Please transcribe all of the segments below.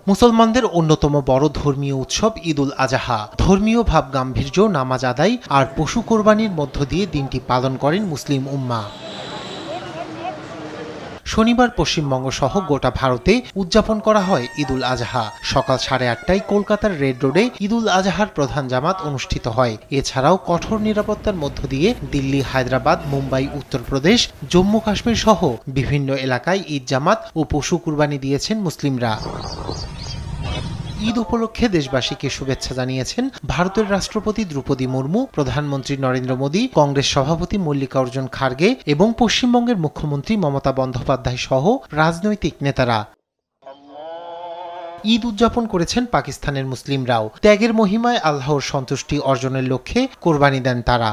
মুসলমানদের অন্যতম বড় ধর্মীয় উৎসব ঈদুল আজহা। ধর্মীয় ভাব গাম্ভীর্য, নামাজ আদায় আর পশু কোরবানির মধ্য দিয়ে দিনটি পালন করেন মুসলিম উম্মাহ। শনিবার পশ্চিমবঙ্গ সহ গোটা ভারতে উদযাপন করা হয় ঈদুল আজহা। সকাল 8:30টায় কলকাতার রেড রোডে ঈদুল আজহার প্রধান জামাত অনুষ্ঠিত হয়। এছাড়াও কঠোর নিরাপত্তার মধ্য দিয়ে দিল্লি, হায়দ্রাবাদ, মুম্বাই, উত্তরপ্রদেশ, জম্মু কাশ্মীর সহ বিভিন্ন এলাকায় ঈদ জামাত ও পশু কুরবানি দিয়েছেন মুসলিমরা। ঈদ উপলক্ষে দেশবাসীকে শুভেচ্ছা জানিয়েছেন ভারতের রাষ্ট্রপতি দ্রৌপদী মুর্মু, প্রধানমন্ত্রী নরেন্দ্র মোদী, কংগ্রেস সভাপতি মল্লিকার্জুন খার্গে এবং পশ্চিমবঙ্গের মুখ্যমন্ত্রী মমতা বন্দ্যোপাধ্যায় সহ রাজনৈতিক নেতারা। ঈদ উদযাপন করেছেন পাকিস্তানের মুসলিমরাও। ত্যাগের মহিমায় আল্লাহর সন্তুষ্টি অর্জনের লক্ষ্যে কোরবানি দেন তারা।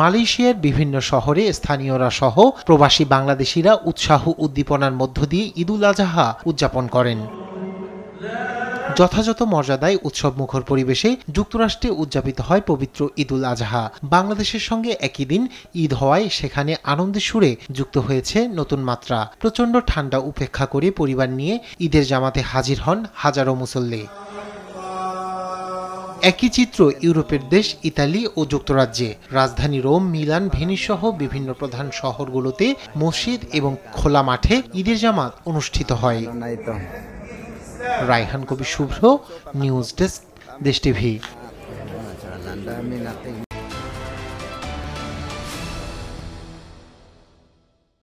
মালয়েশিয়ার বিভিন্ন শহরে স্থানীয়রা সহ প্রবাসী বাংলাদেশিরা উৎসাহ উদ্দীপনার মধ্য দিয়ে ঈদুল আজহা উদযাপন করেন। যথাযথ মর্যাদায় উৎসবমুখর পরিবেশে যুক্তরাষ্ট্রে উদযাপিত হয় পবিত্র ঈদুল আজহা। বাংলাদেশের সঙ্গে একই দিন ঈদ হওয়ায় সেখানে আনন্দের সুরে যুক্ত হয়েছে নতুন মাত্রা। প্রচণ্ড ঠান্ডা উপেক্ষা করে পরিবার নিয়ে ঈদের জামাতে হাজির হন হাজারো মুসল্লি। একই চিত্র ইউরোপের দেশ ইতালি ও যুক্তরাজ্যে। রাজধানী রোম, মিলান, ভেনিস সহ বিভিন্ন প্রধান শহরগুলোতে মসজিদ এবং খোলা মাঠে ঈদের জামাত অনুষ্ঠিত হয়। রায়হান কবির শুভ্র, নিউজ ডেস্ক, দেশ টিভি।